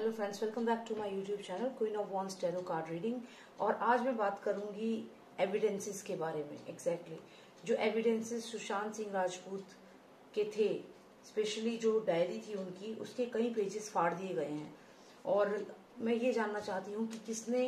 Hello friends, welcome back to my YouTube channel queen of wands tarot card reading. और आज मैं बात करूंगी एविडेंसेस के बारे में। एग्जैक्टली जो एविडेंसेस सुशांत सिंह राजपूत के थे, स्पेशली जो डायरी थी उनकी, उसके कई पेजेस फाड़ दिए गए हैं। और मैं ये जानना चाहती हूँ कि किसने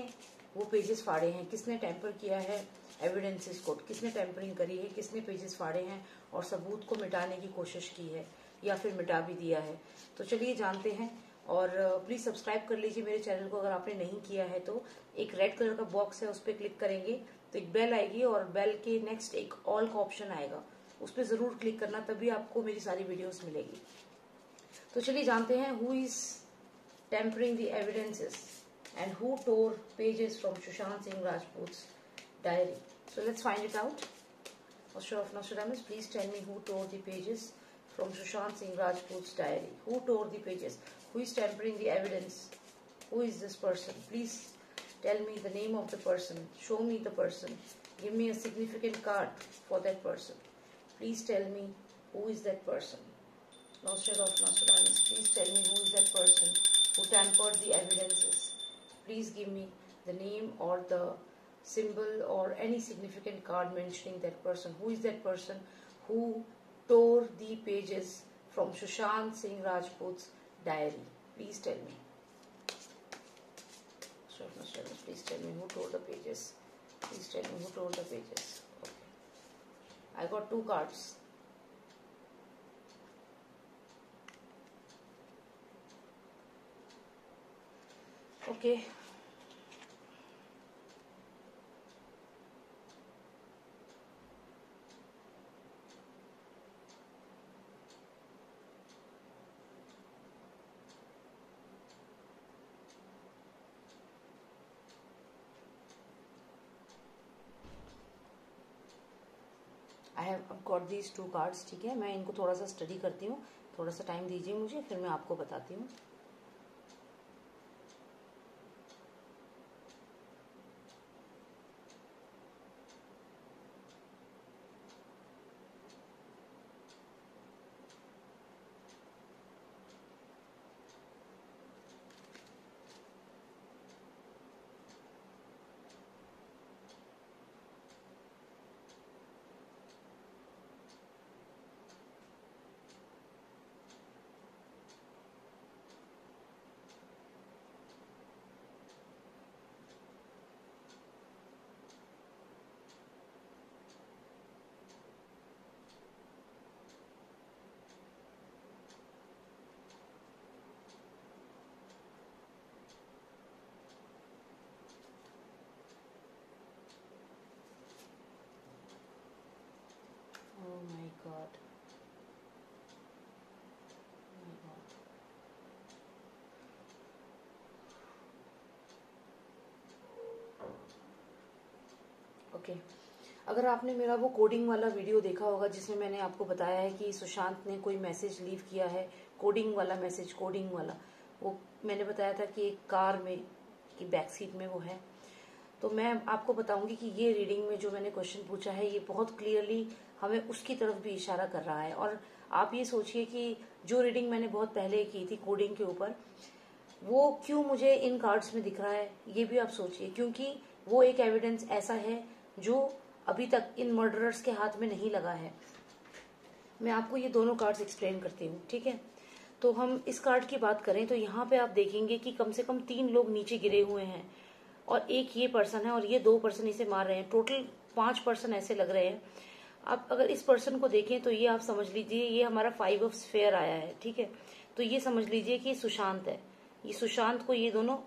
वो पेजेस फाड़े हैं, किसने टेम्पर किया है एविडेंसेस को, किसने टेम्परिंग करी है, किसने पेजेस फाड़े हैं और सबूत को मिटाने की कोशिश की है या फिर मिटा भी दिया है। तो चलिए जानते हैं। और प्लीज सब्सक्राइब कर लीजिए मेरे चैनल को अगर आपने नहीं किया है तो। एक रेड कलर का बॉक्स है, उस पर क्लिक करेंगे तो एक बेल आएगी और बेल के नेक्स्ट एक ऑल का ऑप्शन आएगा, उस पर जरूर क्लिक करना, तभी आपको मेरी सारी वीडियोस मिलेगी। तो चलिए जानते हैं who is tampering the evidences and who tore pages from Sushant Singh Rajput's diary. So let's find it out. Master of Nostradamus, please tell me who tore the pages from Sushant Singh Rajput's diary. Who tore the pages? Who is tampering the evidence? Who is this person? Please tell me the name of the person. Show me the person. Give me a significant card for that person. Please tell me who is that person. Master of Nostradamus, please tell me who is that person who tampered the evidences. Please give me the name or the symbol or any significant card mentioning that person. Who is that person who tore the pages from Sushant Singh Rajput's diary? Please tell me. Please tell me who tore the pages. Please tell me who tore the pages. Okay. I got two cards. Okay. I have got these two cards. ठीक है, मैं इनको थोड़ा सा study करती हूँ, थोड़ा सा टाइम दीजिए मुझे, फिर मैं आपको बताती हूँ। Oh my God. Oh my God. Okay, अगर आपने मेरा वो कोडिंग वाला वीडियो देखा होगा जिसमें मैंने आपको बताया है कि सुशांत ने कोई मैसेज लीव किया है, कोडिंग वाला मैसेज, कोडिंग वाला, वो मैंने बताया था कि एक कार में की बैक सीट में वो है। तो मैं आपको बताऊंगी कि ये रीडिंग में जो मैंने क्वेश्चन पूछा है ये बहुत क्लियरली हमें उसकी तरफ भी इशारा कर रहा है। और आप ये सोचिए कि जो रीडिंग मैंने बहुत पहले की थी कोडिंग के ऊपर, वो क्यों मुझे इन कार्ड्स में दिख रहा है, ये भी आप सोचिए, क्योंकि वो एक एविडेंस ऐसा है जो अभी तक इन मर्डरर्स के हाथ में नहीं लगा है। मैं आपको ये दोनों कार्ड्स एक्सप्लेन करती हूँ। ठीक है, तो हम इस कार्ड की बात करें तो यहाँ पे आप देखेंगे कि कम से कम 3 लोग नीचे गिरे हुए हैं और एक ये पर्सन है और ये 2 पर्सन इसे मार रहे हैं। टोटल 5 पर्सन ऐसे लग रहे हैं। आप अगर इस पर्सन को देखें तो ये आप समझ लीजिए ये हमारा 5 ऑफ स्फेयर आया है। ठीक है, तो ये समझ लीजिए कि सुशांत है। ये सुशांत को ये दोनों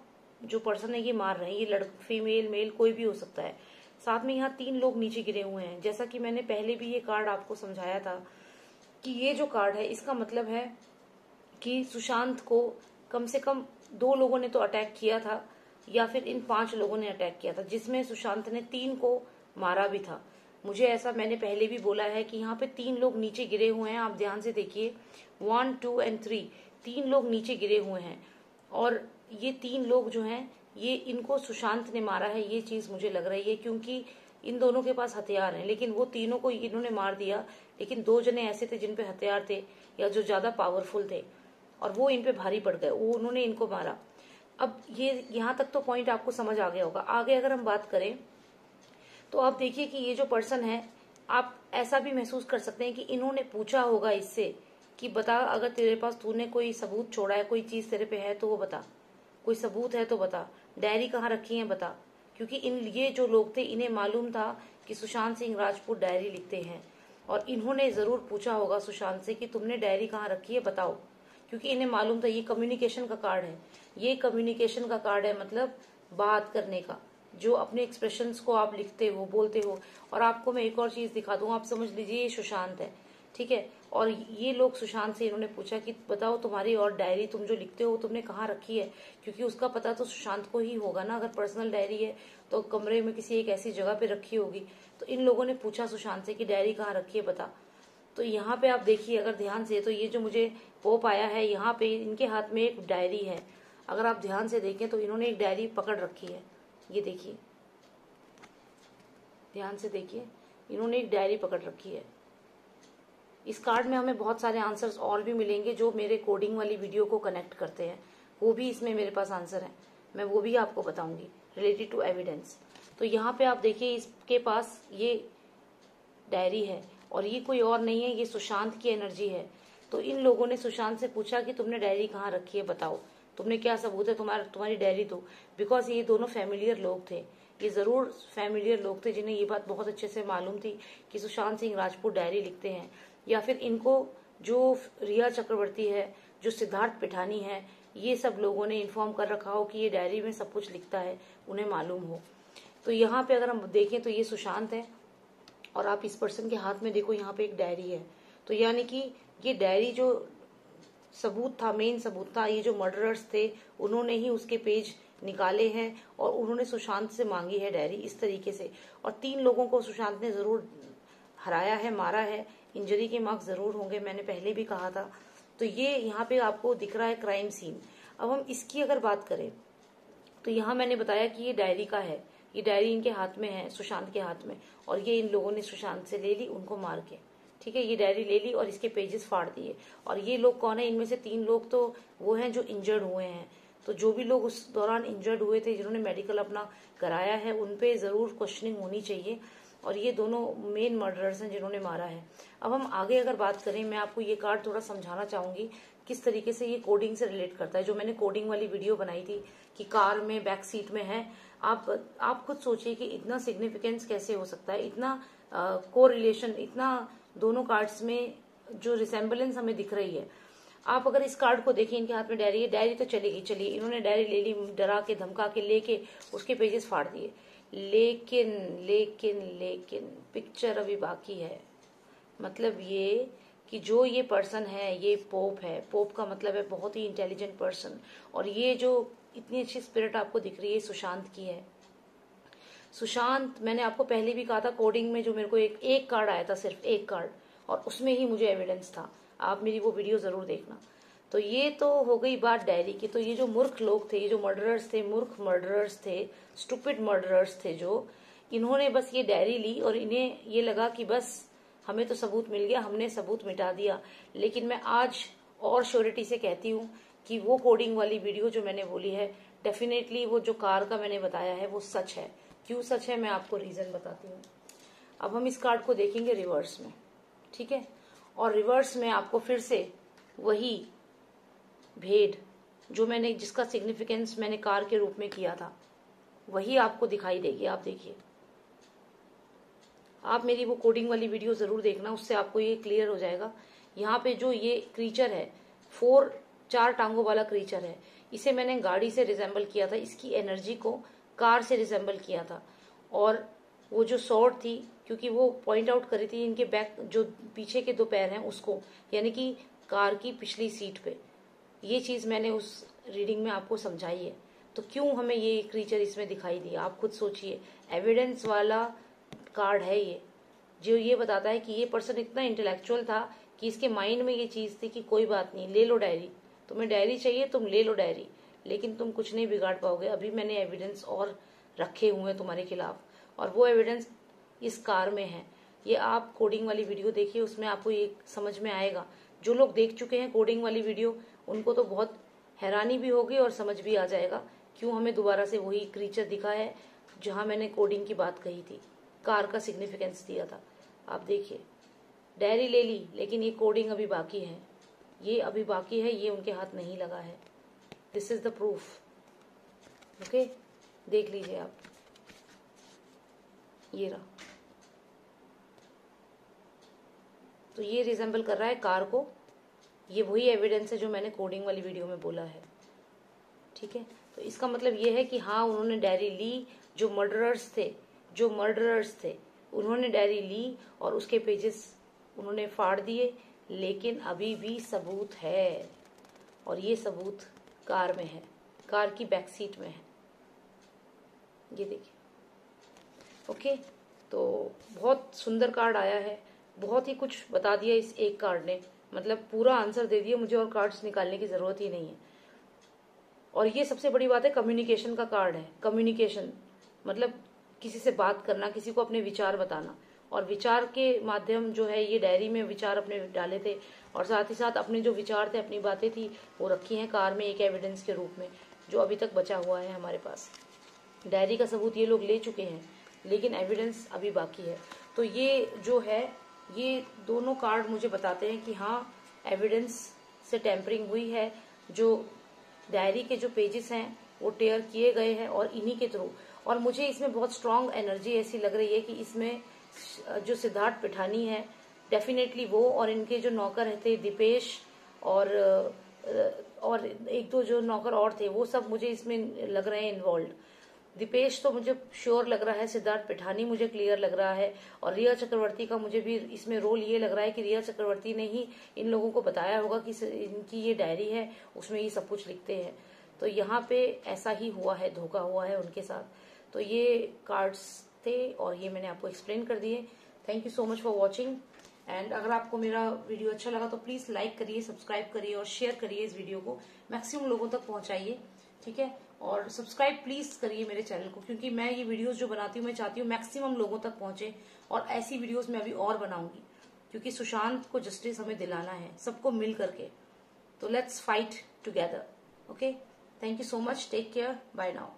जो पर्सन है ये मार रहे हैं। ये फीमेल मेल कोई भी हो सकता है। साथ में यहाँ 3 लोग नीचे गिरे हुए हैं। जैसा कि मैंने पहले भी ये कार्ड आपको समझाया था कि ये जो कार्ड है इसका मतलब है कि सुशांत को कम से कम 2 लोगों ने तो अटैक किया था या फिर इन 5 लोगों ने अटैक किया था, जिसमें सुशांत ने 3 को मारा भी था। मुझे ऐसा मैंने पहले भी बोला है कि यहाँ पे 3 लोग नीचे गिरे हुए हैं। आप ध्यान से देखिए, 1, 2 एंड 3, 3 लोग नीचे गिरे हुए हैं और ये 3 लोग जो हैं ये इनको सुशांत ने मारा है, ये चीज मुझे लग रही है, क्योंकि इन दोनों के पास हथियार हैं। लेकिन वो तीनों को इन्होंने मार दिया, लेकिन 2 जने ऐसे थे जिन पे हथियार थे या जो ज्यादा पावरफुल थे और वो इन पे भारी पड़ गए, वो उन्होंने इनको मारा। अब ये यहाँ तक तो पॉइंट आपको समझ आ गया होगा। आगे अगर हम बात करें तो आप देखिए कि ये जो पर्सन है, आप ऐसा भी महसूस कर सकते हैं कि इन्होंने पूछा होगा इससे कि बता, अगर तेरे पास तूने कोई सबूत छोड़ा है, कोई चीज तेरे पे है तो वो बता, कोई सबूत है तो बता, डायरी कहाँ रखी है बता। क्योंकि ये जो लोग थे, इन्हें मालूम था कि सुशांत सिंह राजपूत डायरी लिखते हैं, और इन्होंने जरूर पूछा होगा सुशांत से कि तुमने डायरी कहाँ रखी है बताओ। क्योंकि इन्हें मालूम था ये कम्युनिकेशन का कार्ड है, ये कम्युनिकेशन का कार्ड है, मतलब बात करने का, जो अपने एक्सप्रेशंस को आप लिखते हो, बोलते हो। और आपको मैं एक और चीज दिखा दूं, आप समझ लीजिए ये सुशांत है, ठीक है। और ये लोग सुशांत से इन्होंने पूछा कि बताओ तुम्हारी और डायरी तुम जो लिखते हो तुमने कहाँ रखी है, क्योंकि उसका पता तो सुशांत को ही होगा ना। अगर पर्सनल डायरी है तो कमरे में किसी एक ऐसी जगह पे रखी होगी। तो इन लोगों ने पूछा सुशांत से कि डायरी कहाँ रखी है बता। तो यहाँ पे आप देखिए अगर ध्यान से, तो ये जो मुझे पोप आया है, यहाँ पे इनके हाथ में एक डायरी है। अगर आप ध्यान से देखें तो इन्होंने एक डायरी पकड़ रखी है, ये देखिए, ध्यान से देखिए, इन्होंने एक डायरी पकड़ रखी है। इस कार्ड में हमें बहुत सारे आंसर्स और भी मिलेंगे जो मेरे कोडिंग वाली वीडियो को कनेक्ट करते हैं, वो भी इसमें मेरे पास आंसर है, मैं वो भी आपको बताऊंगी रिलेटेड टू एविडेंस। तो यहाँ पे आप देखिए इसके पास ये डायरी है, और ये कोई और नहीं है, ये सुशांत की एनर्जी है। तो इन लोगों ने सुशांत से पूछा कि तुमने डायरी कहाँ रखी है बताओ, तुमने क्या सबूत है, तुम्हारी डायरी दो। बिकॉज ये दोनों फैमिलियर लोग थे, ये जरूर फैमिलियर लोग थे जिन्हें ये बात बहुत अच्छे से मालूम थी कि सुशांत सिंह राजपूत डायरी लिखते हैं। या फिर इनको जो रिया चक्रवर्ती है, जो सिद्धार्थ पिठानी है, ये सब लोगों ने इन्फॉर्म कर रखा हो कि ये डायरी में सब कुछ लिखता है, उन्हें मालूम हो। तो यहाँ पे अगर हम देखें तो ये सुशांत है, और आप इस पर्सन के हाथ में देखो यहाँ पे एक डायरी है। तो यानी कि ये डायरी जो सबूत था, मेन सबूत था, ये जो मर्डरर्स थे उन्होंने ही उसके पेज निकाले हैं, और उन्होंने सुशांत से मांगी है डायरी इस तरीके से। और 3 लोगों को सुशांत ने जरूर हराया है, मारा है, इंजरी के मार्क्स जरूर होंगे, मैंने पहले भी कहा था। तो ये यहाँ पे आपको दिख रहा है क्राइम सीन। अब हम इसकी अगर बात करें तो यहाँ मैंने बताया कि ये डायरी का है, ये डायरी इनके हाथ में है, सुशांत के हाथ में, और ये इन लोगों ने सुशांत से ले ली उनको मार के, ठीक है। ये डायरी ले ली और इसके पेजेस फाड़ दिए। और ये लोग कौन है, इनमें से 3 लोग तो वो हैं जो इंजर्ड हुए हैं। तो जो भी लोग उस दौरान इंजर्ड हुए थे, जिन्होंने मेडिकल अपना कराया है, उनपे जरूर क्वेश्चनिंग होनी चाहिए। और ये दोनों मेन मर्डरर्स हैं जिन्होंने मारा है। अब हम आगे अगर बात करें, मैं आपको ये कार्ड थोड़ा समझाना चाहूंगी किस तरीके से ये कोडिंग से रिलेट करता है। जो मैंने कोडिंग वाली वीडियो बनाई थी कि कार में बैक सीट में है, आप खुद सोचिए कि इतना सिग्निफिकेंस कैसे हो सकता है, इतना कोरिलेशन, इतना दोनों कार्ड्स में जो रिसेम्बलेंस हमें दिख रही है। आप अगर इस कार्ड को देखिए, इनके हाथ में डायरी है, डायरी तो चलेगी, चलिए इन्होंने डायरी ले ली, डरा के धमका के लेके उसके पेजेस फाड़ दिए। लेकिन लेकिन लेकिन पिक्चर अभी बाकी है। मतलब ये कि जो ये पर्सन है, ये पोप है, पोप का मतलब है बहुत ही इंटेलिजेंट पर्सन। और ये जो इतनी अच्छी स्पिरिट आपको दिख रही है सुशांत की है। सुशांत, मैंने आपको पहले भी कहा था कोडिंग में जो मेरे को एक कार्ड आया था, सिर्फ एक कार्ड, और उसमें ही मुझे एविडेंस था। आप मेरी वो वीडियो जरूर देखना। तो ये तो हो गई बात डायरी की। तो ये जो मूर्ख लोग थे, ये जो मर्डरर्स थे, मूर्ख मर्डरर्स थे, स्टूपिड मर्डरर्स थे, जो इन्होंने बस ये डायरी ली और इन्हें ये लगा कि बस हमें तो सबूत मिल गया, हमने सबूत मिटा दिया। लेकिन मैं आज और श्योरिटी से कहती हूँ कि वो कोडिंग वाली वीडियो जो मैंने बोली है, डेफिनेटली वो जो कार का मैंने बताया है वो सच है। क्यों सच है, मैं आपको रीजन बताती हूँ। अब हम इस कार्ड को देखेंगे रिवर्स में, ठीक है। और रिवर्स में आपको फिर से वही भेद जो मैंने, जिसका सिग्निफिकेंस मैंने कार के रूप में किया था, वही आपको दिखाई देगी। आप देखिए, आप मेरी वो कोडिंग वाली वीडियो जरूर देखना, उससे आपको ये क्लियर हो जाएगा। यहाँ पे जो ये क्रीचर है, 4 टांगों वाला क्रीचर है, इसे मैंने गाड़ी से रिजेंबल किया था, इसकी एनर्जी को कार से रिजेंबल किया था। और वो जो सॉर्ड थी, क्योंकि वो पॉइंट आउट करी थी इनके बैक, जो पीछे के 2 पैर हैं उसको, यानी कि कार की पिछली सीट पे, ये चीज मैंने उस रीडिंग में आपको समझाई है। तो क्यों हमें ये क्रीचर इसमें दिखाई दिया, आप खुद सोचिए। एविडेंस वाला कार्ड है ये, जो ये बताता है कि ये पर्सन इतना इंटेलेक्चुअल था कि इसके माइंड में ये चीज थी कि कोई बात नहीं, ले लो डायरी, तुम्हें डायरी चाहिए तुम ले लो डायरी, लेकिन तुम कुछ नहीं बिगाड़ पाओगे। अभी मैंने एविडेंस और रखे हुए हैं तुम्हारे खिलाफ, और वो एविडेंस इस कार में है। ये आप कोडिंग वाली वीडियो देखिए, उसमें आपको ये समझ में आएगा। जो लोग देख चुके हैं कोडिंग वाली वीडियो, उनको तो बहुत हैरानी भी होगी और समझ भी आ जाएगा क्यों हमें दोबारा से वही क्रीचर दिखा है जहां मैंने कोडिंग की बात कही थी, कार का सिग्निफिकेंस दिया था। आप देखिए, डायरी ले ली, लेकिन ये कोडिंग अभी बाकी है, ये अभी बाकी है, ये उनके हाथ नहीं लगा है। This is the proof. Okay, देख लीजिए आप, ये रहा। तो ये रिजेंबल कर रहा है कार को, ये वही एविडेंस है जो मैंने कोडिंग वाली वीडियो में बोला है। ठीक है, तो इसका मतलब ये है कि हाँ, उन्होंने डायरी ली, जो मर्डरर्स थे उन्होंने डायरी ली और उसके पेजेस उन्होंने फाड़ दिए, लेकिन अभी भी सबूत है, और ये सबूत कार में है, कार की बैक सीट में है। ये देखिए। ओके, तो बहुत सुंदर कार्ड आया है, बहुत ही कुछ बता दिया इस एक कार्ड ने, मतलब पूरा आंसर दे दिया मुझे, और कार्ड्स निकालने की जरूरत ही नहीं है। और ये सबसे बड़ी बात है, कम्युनिकेशन का कार्ड है। कम्युनिकेशन मतलब किसी से बात करना, किसी को अपने विचार बताना, और विचार के माध्यम जो है, ये डायरी में विचार अपने डाले थे, और साथ ही साथ अपने जो विचार थे, अपनी बातें थी, वो रखी हैं कार में एक एविडेंस के रूप में, जो अभी तक बचा हुआ है हमारे पास। डायरी का सबूत ये लोग ले चुके हैं, लेकिन एविडेंस अभी बाकी है। तो ये जो है, ये दोनों कार्ड मुझे बताते हैं कि हाँ, एविडेंस से टेम्परिंग हुई है, जो डायरी के जो पेजेस हैं वो टेयर किए गए हैं, और इन्हीं के थ्रू। और मुझे इसमें बहुत स्ट्रांग एनर्जी ऐसी लग रही है कि इसमें जो सिद्धार्थ पिठानी है, डेफिनेटली वो, और इनके जो नौकर थे दीपेश, और एक दो जो नौकर और थे, वो सब मुझे इसमें लग रहे हैं इन्वॉल्व। दीपेश तो मुझे श्योर लग रहा है, सिद्धार्थ पिठानी मुझे क्लियर लग रहा है, और रिया चक्रवर्ती का मुझे भी इसमें रोल ये लग रहा है कि रिया चक्रवर्ती ने ही इन लोगों को बताया होगा कि इनकी ये डायरी है, उसमें ये सब कुछ लिखते हैं। तो यहाँ पे ऐसा ही हुआ है, धोखा हुआ है उनके साथ। तो ये कार्ड्स थे, और ये मैंने आपको एक्सप्लेन कर दिए। Thank you so much for watching. And अगर आपको मेरा वीडियो अच्छा लगा तो प्लीज लाइक करिए, सब्सक्राइब करिए, और शेयर करिए इस वीडियो को, मैक्सिमम लोगों तक पहुंचाइए। ठीक है, और सब्सक्राइब प्लीज करिए मेरे चैनल को, क्योंकि मैं ये वीडियोस जो बनाती हूँ, मैं चाहती हूँ मैक्सिमम लोगों तक पहुंचे, और ऐसी वीडियोस मैं अभी और बनाऊंगी, क्योंकि सुशांत को जस्टिस हमें दिलाना है, सबको मिल करके। तो let's fight together. Okay, thank you so much, take care, bye now.